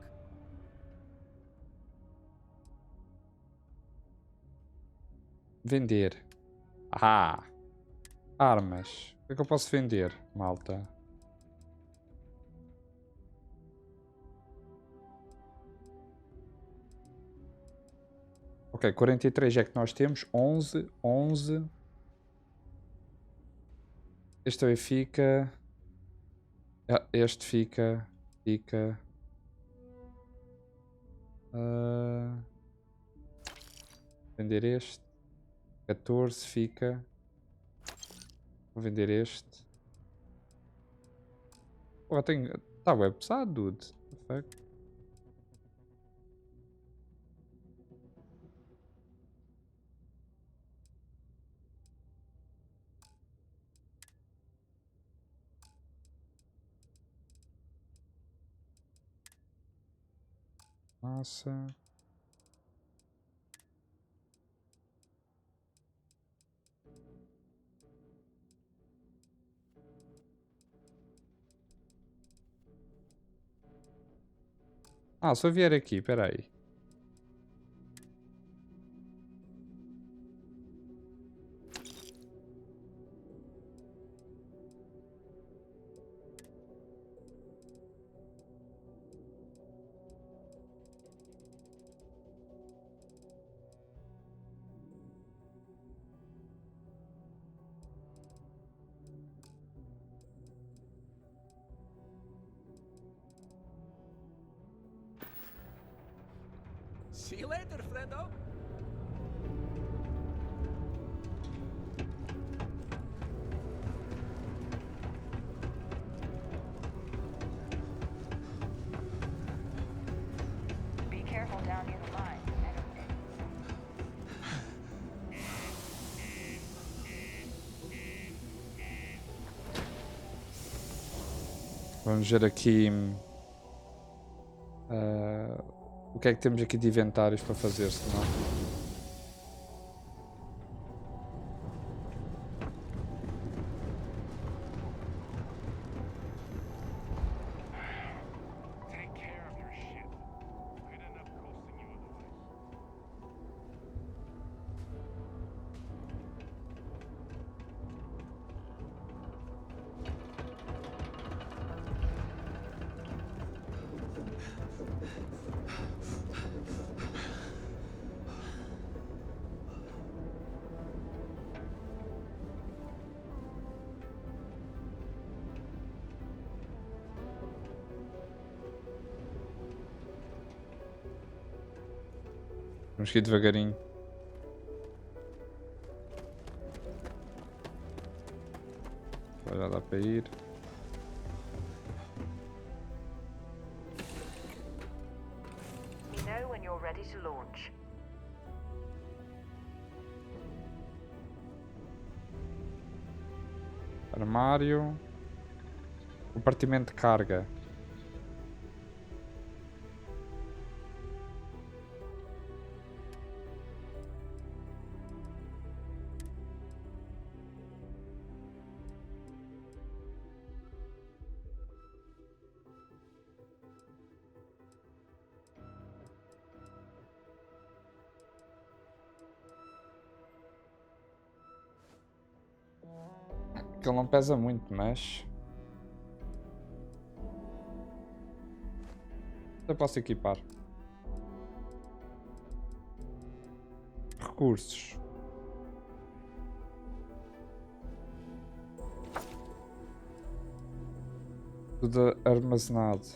[SPEAKER 1] Vender. Ah! Armas. O que é que eu posso vender, malta? Ok, 43 é que nós temos. 11, 11. Este também fica. Este fica. Fica. Vender este. 14 fica. Vou vender este. Pô, tenho... Tá bem pesado, dude. What the fuck? Nossa. Ah, se eu vier aqui, espera aí.
[SPEAKER 7] See you later, friendo.
[SPEAKER 6] Be careful.
[SPEAKER 1] Vamos ver aqui o que é que temos aqui de inventários para fazer, senão.
[SPEAKER 4] Take care of your ship. Could end up costing you otherwise.
[SPEAKER 1] Temos que ir devagarinho. Já dá para ir.
[SPEAKER 6] We know when you're ready to launch.
[SPEAKER 1] Armário. Compartimento de carga. Que ele não pesa muito, mas eu posso equipar. Recursos. Tudo armazenado.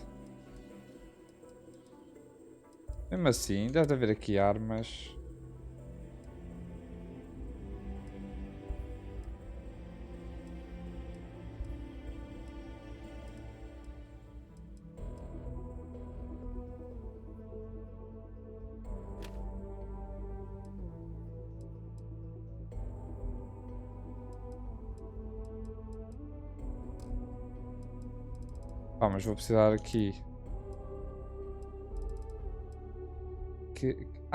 [SPEAKER 1] Mesmo assim, deve haver aqui armas. Mas vou precisar aqui.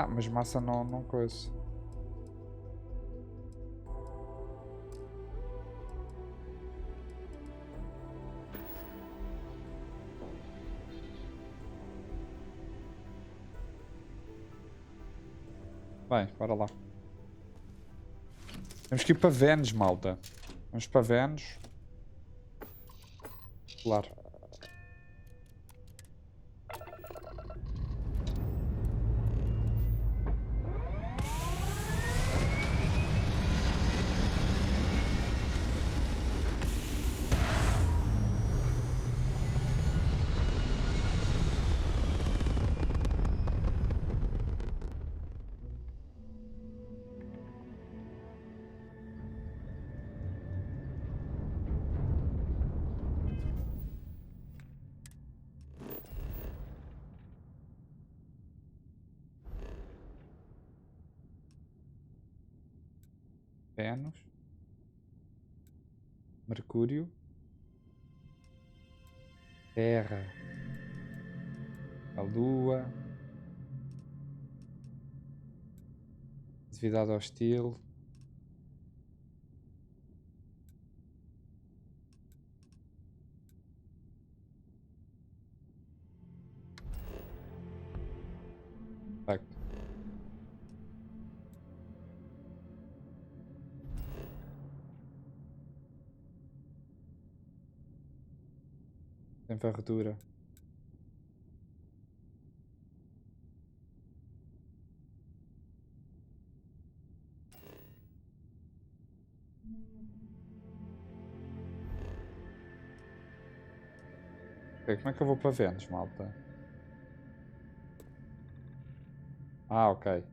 [SPEAKER 1] Mas massa não coisa. Bem, bora lá. Temos que ir para Vênus, malta. Vamos para Vênus. Claro. Vênus, Mercúrio, Terra, a Lua, atividade hostil, facto. Tem varredura. Ok, como é que eu vou para Vênus, malta? Ok.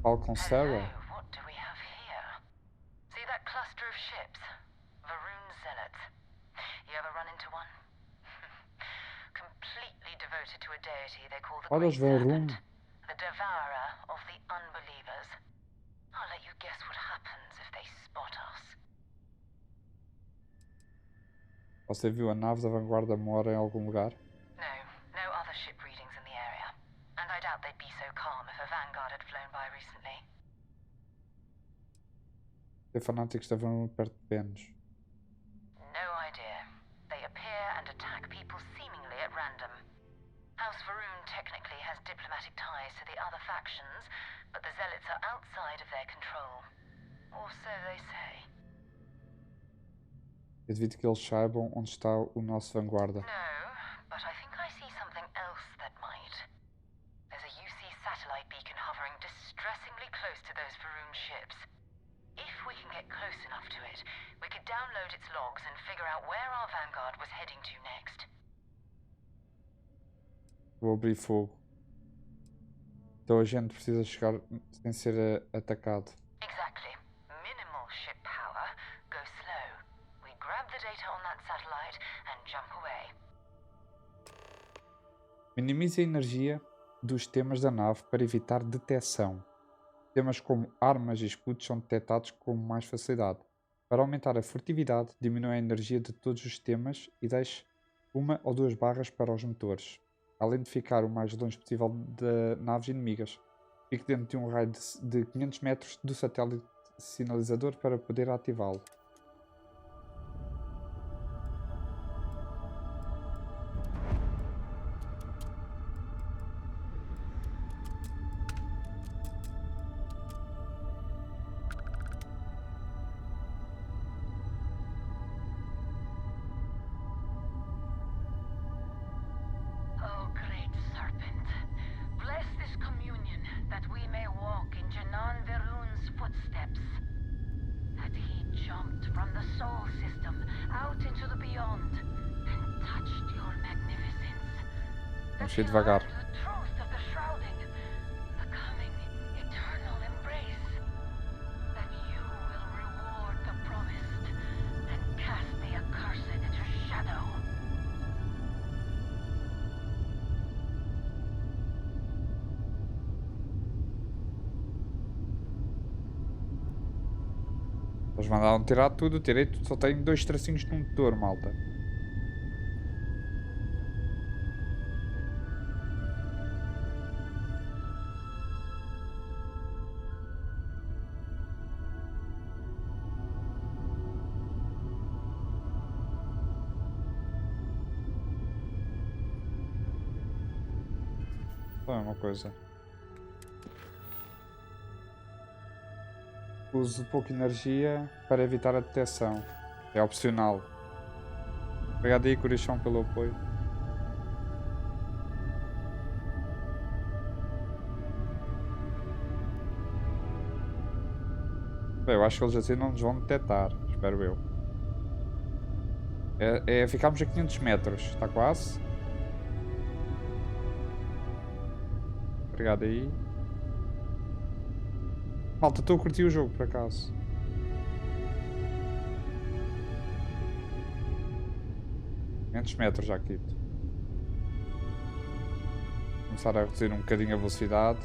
[SPEAKER 1] Falo com Sarah.
[SPEAKER 6] What do we have here? See that cluster of ships? Varun zealots. You ever run into one?
[SPEAKER 2] devoted to a deity they call the
[SPEAKER 1] Olha,
[SPEAKER 2] Great
[SPEAKER 1] eles vão
[SPEAKER 2] Serpent,
[SPEAKER 1] rumo.
[SPEAKER 2] the devourer of the unbelievers. I'll let you guess what happens if they spot us.
[SPEAKER 1] Você viu a nave da vanguarda mora em algum lugar?
[SPEAKER 2] No other ship readings in the area. And I doubt they'd be so calm if a vanguard had flown by recently.
[SPEAKER 1] Os fanáticos da vanguarda perto de Benos.
[SPEAKER 2] No idea. They appear and attack people seemingly at random. House Varun technically has diplomatic ties to the other factions, but the zealots are outside of their control. Or so they say.
[SPEAKER 1] Eu devido que eles saibam onde está o nosso vanguarda.
[SPEAKER 2] No, but I think I see something else that might. There's a UC satellite beacon hovering distressingly close to those Varun ships. If we can get close enough to it, we could download its logs and figure out where our vanguard was heading to next.
[SPEAKER 1] Vou abrir fogo. Então a gente precisa chegar sem ser atacado.
[SPEAKER 2] Exactly. Minimal ship power. Go slow. We grab the data on that satellite and jump away.
[SPEAKER 1] Minimize a energia dos temas da nave para evitar detecção. Temas como armas e escudos são detectados com mais facilidade. Para aumentar a furtividade, diminui a energia de todos os temas e deixe 1 ou 2 barras para os motores, além de ficar o mais longe possível de naves inimigas. Fique dentro de um raio de 500 metros do satélite sinalizador para poder ativá-lo.
[SPEAKER 6] Oh, great serpent, bless this communion that we may walk in Janan Verun's footsteps. That he jumped from the soul system out into the beyond and touched your magnificence.
[SPEAKER 1] Vamos ir devagar.
[SPEAKER 6] The truth of the shrouding, the coming eternal embrace. That you will reward the promised and cast the accursed into shadow.
[SPEAKER 1] Eles mandaram tirar tudo, tirei tudo, só tenho 2 tracinhos no motor, malta. Só é uma coisa. Uso pouca energia para evitar a detecção. É opcional. Obrigado aí, Corichão, pelo apoio. Bem, eu acho que eles assim não nos vão detectar. Espero eu. Ficamos a 500 metros. Está quase. Obrigado aí. Malta, estou a curtir o jogo, por acaso. metros já, AKITO. Começar a reduzir um bocadinho a velocidade.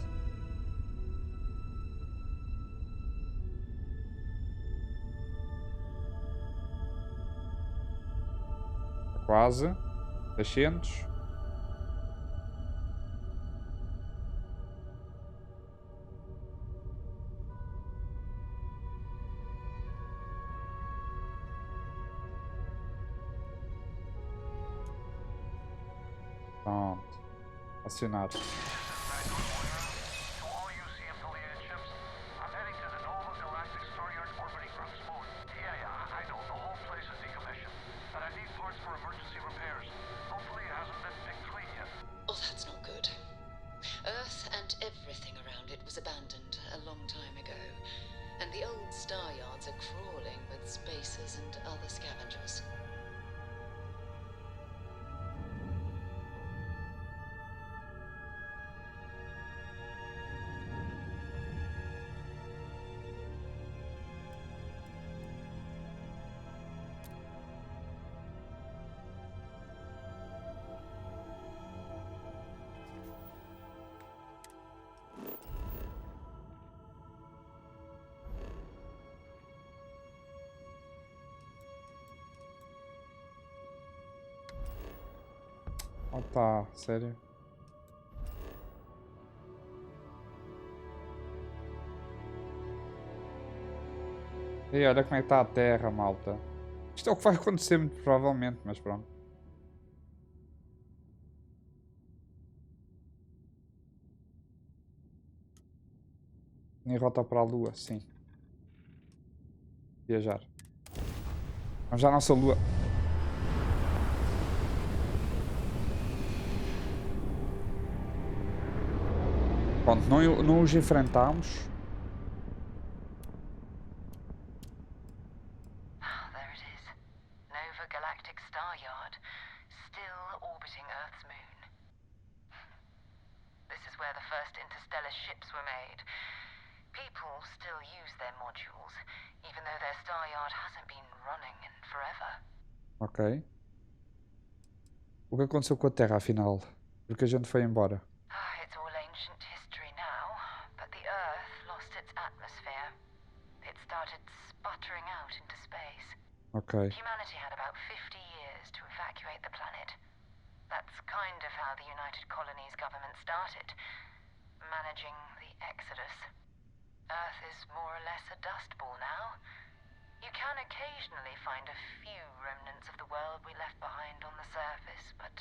[SPEAKER 1] Quase. 600. Pronto. Acionar.
[SPEAKER 4] To all UC affiliated ships, I'm heading to the Nova Galactic Stonyard orbiting Grum's moon. Yeah, I know, the whole place is decommissioned. But I need parts for emergency repairs. Hopefully it hasn't been picked clean yet.
[SPEAKER 2] Oh, that's not good. Earth and everything around it was abandoned a long time ago. And the old star yards are crawling with spacers and other scavengers.
[SPEAKER 1] Opa, sério? E olha como é que está a terra, malta. Isto é o que vai acontecer muito provavelmente, mas pronto. Em rota para a lua, sim. Viajar. Vamos já à nossa lua. Pronto, não os enfrentámos.
[SPEAKER 6] There it is. Nova Galactic Star Yard, still orbiting Earth's moon. This is where the first interstellar ships were made. People still use their modules, even though their star yard hasn't been running in forever.
[SPEAKER 1] Ok. O que aconteceu com a Terra, afinal? Porque a gente foi embora.
[SPEAKER 6] It's all ancient history now, but the Earth lost its atmosphere. It started sputtering out into space.
[SPEAKER 1] Ok.
[SPEAKER 6] Humanity had about 50 years to evacuate the planet. That's kind of how the United Colonies government started, managing the exodus. Earth is more or less a dust ball now. You can occasionally find a few remnants of the world we left behind on the surface, but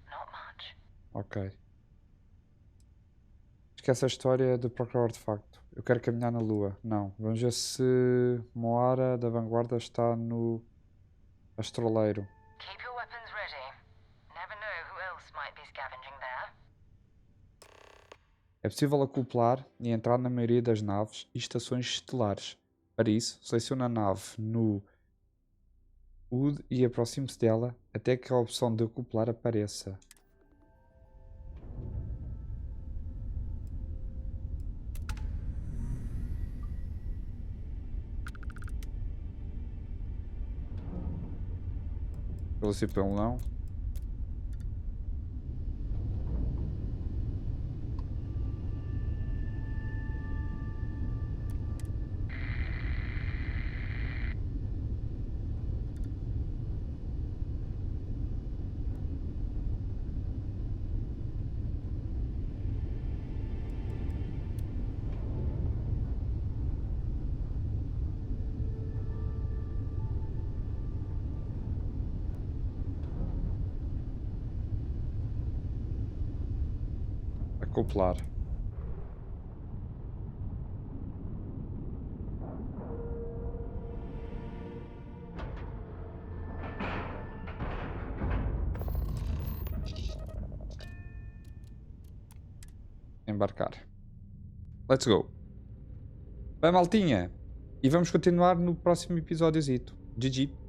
[SPEAKER 6] not much.
[SPEAKER 1] Ok. Esquece a história de procurar artefacto. Eu quero caminhar na Lua. Não. Vamos ver se Moara da Vanguarda está no astroleiro.
[SPEAKER 6] Keep your weapons ready. Never know who else might be scavenging there.
[SPEAKER 1] É possível acoplar e entrar na maioria das naves e estações estelares. Para isso, selecione a nave no HUD e aproxime-se dela até que a opção de acoplar apareça. Pelo sim, pelo não. Acoplar. Embarcar. Let's go. Bem, maltinha. E vamos continuar no próximo episódiozito. GG.